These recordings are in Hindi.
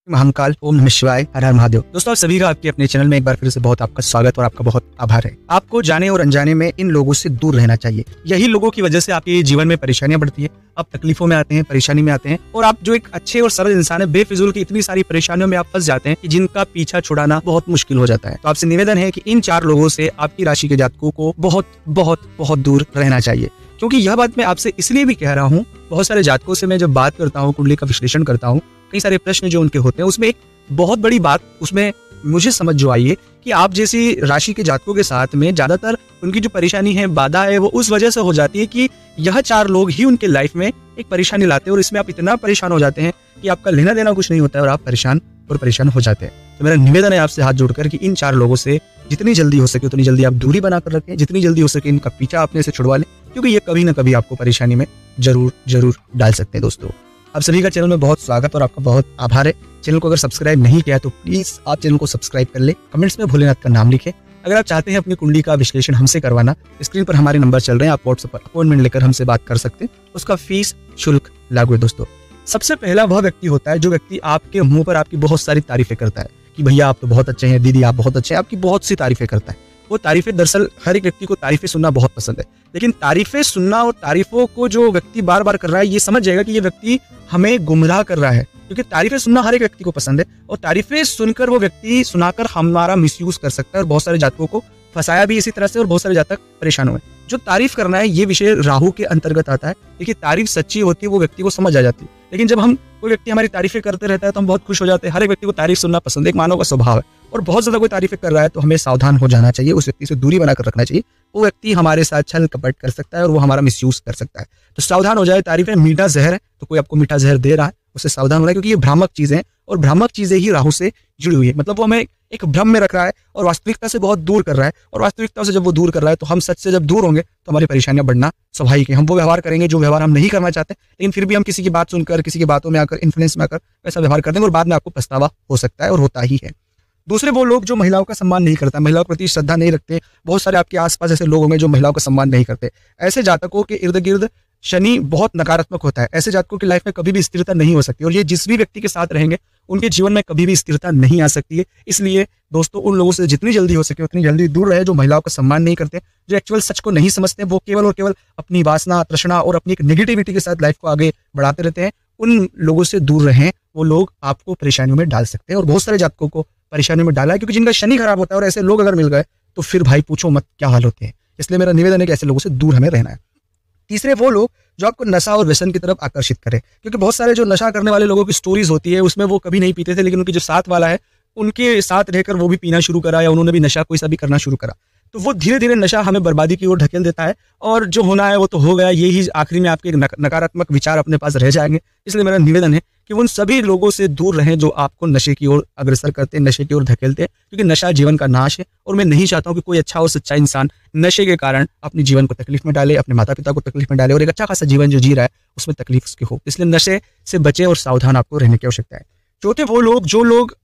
महाकाल, ओम नमः शिवाय, हर हर महादेव। दोस्तों, आप सभी का आपके अपने चैनल में एक बार फिर से बहुत आपका स्वागत और आपका बहुत आभार है। आपको जाने और अनजाने में इन लोगों से दूर रहना चाहिए। यही लोगों की वजह से आपके जीवन में परेशानियां बढ़ती है, आप तकलीफों में आते हैं, परेशानी में आते हैं और आप जो एक अच्छे और सरल इंसान है, बेफिजूल की इतनी सारी परेशानियों में आप फंस जाते हैं कि जिनका पीछा छुड़ाना बहुत मुश्किल हो जाता है। तो आपसे निवेदन है कि इन 4 लोगों से आपकी राशि के जातकों को बहुत बहुत बहुत दूर रहना चाहिए। क्योंकि यह बात मैं आपसे इसलिए भी कह रहा हूँ, बहुत सारे जातकों से मैं जब बात करता हूँ, कुंडली का विश्लेषण करता हूँ, कई सारे प्रश्न जो उनके होते हैं, उसमें एक बहुत बड़ी बात उसमें मुझे समझ जो आई है कि आप जैसी राशि के जातकों के साथ में ज्यादातर उनकी जो परेशानी है, बाधा है, वो उस वजह से हो जाती है कि यह 4 लोग ही उनके लाइफ में एक परेशानी लाते हैं और इसमें आप इतना परेशान हो जाते हैं कि आपका लेना देना कुछ नहीं होता है और आप परेशान हो जाते हैं। तो मेरा निवेदन है आपसे हाथ जोड़कर कि इन 4 लोगों से जितनी जल्दी हो सके उतनी जल्दी आप दूरी बनाकर रखें, जितनी जल्दी हो सके इनका पीछा अपने से छुड़वा लें, क्योंकि ये कभी ना कभी आपको परेशानी में जरूर डाल सकते हैं। दोस्तों, आप सभी का चैनल में बहुत स्वागत और आपका बहुत आभार है। चैनल को अगर सब्सक्राइब नहीं किया तो प्लीज आप चैनल को सब्सक्राइब कर ले। कमेंट्स में भोलेनाथ का नाम लिखें। अगर आप चाहते हैं अपनी कुंडली का विश्लेषण हमसे करवाना, स्क्रीन पर हमारे नंबर चल रहे हैं, आप व्हाट्सएप पर अपॉइंटमेंट लेकर हमसे बात कर सकते हैं। उसका फीस शुल्क लागू है। दोस्तों, सबसे पहला वह व्यक्ति होता है जो व्यक्ति आपके मुंह पर आपकी बहुत सारी तारीफें करता है कि भैया आप तो बहुत अच्छे हैं, दीदी आप बहुत अच्छे हैं, आपकी बहुत सी तारीफें करता है। वो तारीफें, दरअसल हर एक व्यक्ति को तारीफें सुनना बहुत पसंद है, लेकिन तारीफें सुनना और तारीफों को जो व्यक्ति बार बार कर रहा है, ये समझ जाएगा कि ये व्यक्ति हमें गुमराह कर रहा है। क्योंकि तारीफें सुनना हर एक व्यक्ति को पसंद है और तारीफें सुनकर वो व्यक्ति सुनाकर हमारा मिसयूज कर सकता है और बहुत सारे जातकों को फंसाया भी इसी तरह से और बहुत सारे जातक परेशान हुए। जो तारीफ करना है, ये विषय राहु के अंतर्गत आता है। देखिए, तारीफ सच्ची होती है, वो व्यक्ति को समझ आ जाती है, लेकिन जब हम कोई व्यक्ति हमारी तारीफें करते रहता है तो हम बहुत खुश हो जाते हैं। हर एक व्यक्ति को तारीफ सुनना पसंद है, एक मानव का स्वभाव है। और बहुत ज्यादा कोई तारीफें कर रहा है तो हमें सावधान हो जाना चाहिए, उस व्यक्ति से दूरी बनाकर रखना चाहिए। वो व्यक्ति हमारे साथ छल कपट कर सकता है और वो हमारा मिसयूज कर सकता है। तो सावधान हो जाए। तारीफें मीठा जहर है, तो कोई आपको मीठा जहर दे रहा है, उससे सावधान होना है, क्योंकि ये भ्रामक चीजें हैं और भ्रामक चीजें ही राहु से जुड़ी हुई है। मतलब वो हमें एक भ्रम में रख रहा है और वास्तविकता से बहुत दूर कर रहा है। और वास्तविकता से जब वो दूर कर रहा है तो हम सच से जब दूर होंगे तो हमारी परेशानियां बढ़ना स्वाभाविक है। हम वो व्यवहार करेंगे जो व्यवहार हम नहीं करना चाहते, लेकिन फिर भी हम किसी की बात सुनकर, किसी की बातों में आकर, इन्फ्लुएंस में आकर वैसा व्यवहार कर देंगे और बाद में आपको पछतावा हो सकता है और होता ही है। दूसरे वो लोग जो महिलाओं का सम्मान नहीं करता, महिलाओं के प्रति श्रद्धा नहीं रखते। बहुत सारे आपके आसपास ऐसे लोग होंगे जो महिलाओं का सम्मान नहीं करते। ऐसे जातकों के इर्द गिर्द शनि बहुत नकारात्मक होता है। ऐसे जातकों की लाइफ में कभी भी स्थिरता नहीं हो सकती और ये जिस भी व्यक्ति के साथ रहेंगे उनके जीवन में कभी भी स्थिरता नहीं आ सकती है। इसलिए दोस्तों, उन लोगों से जितनी जल्दी हो सके उतनी जल्दी दूर रहे जो महिलाओं का सम्मान नहीं करते, जो एक्चुअल सच को नहीं समझते। वो केवल और केवल अपनी वासना, तृष्णा और अपनी एक नेगेटिविटी के साथ लाइफ को आगे बढ़ाते रहते हैं। उन लोगों से दूर रहें। वो लोग आपको परेशानियों में डाल सकते हैं और बहुत सारे जातकों को परेशानियों में डाला है, क्योंकि जिनका शनि खराब होता है और ऐसे लोग अगर मिल गए तो फिर भाई पूछो मत क्या हाल होते हैं। इसलिए मेरा निवेदन है कि ऐसे लोगों से दूर हमें रहना है। तीसरे वो लोग जो आपको नशा और व्यसन की तरफ आकर्षित करे, क्योंकि बहुत सारे जो नशा करने वाले लोगों की स्टोरीज होती है, उसमें वो कभी नहीं पीते थे, लेकिन उनके जो साथ वाला है उनके साथ रहकर वो भी पीना शुरू करा या उन्होंने भी नशा कोई सा भी करना शुरू करा, तो वो धीरे धीरे नशा हमें बर्बादी की ओर ढकेल देता है। और जो होना है वो तो हो गया, यही आखिरी में आपके नकारात्मक विचार अपने पास रह जाएंगे। इसलिए मेरा निवेदन है कि उन सभी लोगों से दूर रहें जो आपको नशे की ओर अग्रसर करते हैं, नशे की ओर धकेलते हैं, क्योंकि नशा जीवन का नाश है। और मैं नहीं चाहता हूं कि कोई अच्छा और सच्चा इंसान नशे के कारण अपने जीवन को तकलीफ में डाले, अपने माता पिता को तकलीफ में डाले और एक अच्छा खासा जीवन जो जी रहा है उसमें तकलीफ उसकी हो। इसलिए नशे से बचे और सावधान आपको रहने की आवश्यकता है। चौथे वो लोग जो लोग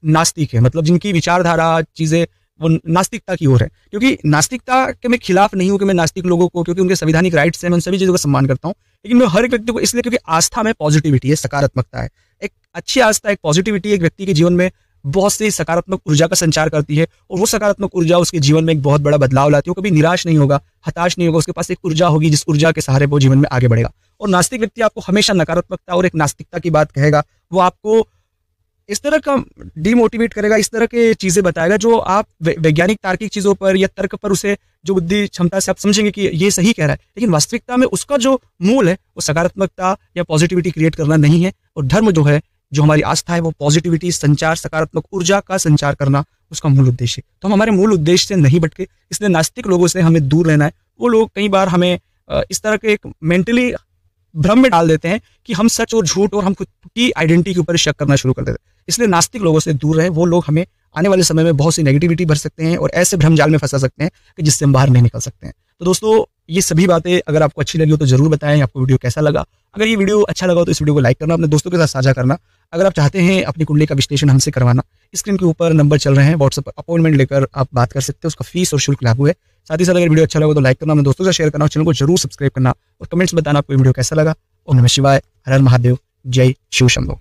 नास्तिक है, मतलब जिनकी विचारधारा चीजें वो नास्तिकता की ओर है। क्योंकि नास्तिकता के मैं खिलाफ नहीं हूं कि मैं नास्तिक लोगों को, क्योंकि उनके संवैधानिक राइट्स हैं, मैं उन सभी चीजों का सम्मान करता हूं, लेकिन मैं हर एक व्यक्ति को इसलिए क्योंकि आस्था में पॉजिटिविटी है, सकारात्मकता है। एक अच्छी आस्था, एक पॉजिटिविटी एक व्यक्ति के जीवन में बहुत सी सकारात्मक ऊर्जा का संचार करती है और वो सकारात्मक ऊर्जा उसके जीवन में एक बहुत बड़ा बदलाव लाती है। वो कभी निराश नहीं होगा, हताश नहीं होगा, उसके पास एक ऊर्जा होगी जिस ऊर्जा के सहारे वो जीवन में आगे बढ़ेगा। और नास्तिक व्यक्ति आपको हमेशा नकारात्मकता और एक नास्तिकता की बात कहेगा, वो आपको इस तरह का डिमोटिवेट करेगा, इस तरह के चीजें बताएगा जो आप वैज्ञानिक तार्किक चीजों पर या तर्क पर उसे जो बुद्धि क्षमता से आप समझेंगे कि ये सही कह रहा है, लेकिन वास्तविकता में उसका जो मूल है वो सकारात्मकता या पॉजिटिविटी क्रिएट करना नहीं है। और धर्म जो है, जो हमारी आस्था है, वो पॉजिटिविटी संचार, सकारात्मक ऊर्जा का संचार करना उसका मूल उद्देश्य है। तो हम हमारे मूल उद्देश्य से नहीं भटके, इसलिए नास्तिक लोगों से हमें दूर रहना है। वो लोग कई बार हमें इस तरह के एक मेंटली भ्रम में डाल देते हैं कि हम सच और झूठ और हम खुद की आइडेंटिटी के ऊपर शक करना शुरू कर देते हैं। इसलिए नास्तिक लोगों से दूर रहे। वो लोग हमें आने वाले समय में बहुत सी नेगेटिविटी भर सकते हैं और ऐसे भ्रम जाल में फंसा सकते हैं कि जिससे हम बाहर नहीं निकल सकते हैं। तो दोस्तों, ये सभी बातें अगर आपको अच्छी लगी हो तो जरूर बताएं आपको वीडियो कैसा लगा। अगर ये वीडियो अच्छा लगा हो तो इस वीडियो को लाइक करना, अपने दोस्तों के साथ साझा करना। अगर आप चाहते हैं अपनी कुंडली का विश्लेषण हमसे करवाना, स्क्रीन के ऊपर नंबर चल रहे हैं, व्हाट्सएप पर अपॉइंटमेंट लेकर आप बात कर सकते हैं। उसका फीस और शुल्क लागू है। साथ ही साथ अगर वीडियो अच्छा लगा तो लाइक करना, अपने दोस्तों से शेयर करना, चैनल को जरूर सब्सक्राइब करना और कमेंट्स बताना आपको वीडियो कैसा लगा। ओम नमः शिवाय, हर हर महादेव, जय शिव शंभो।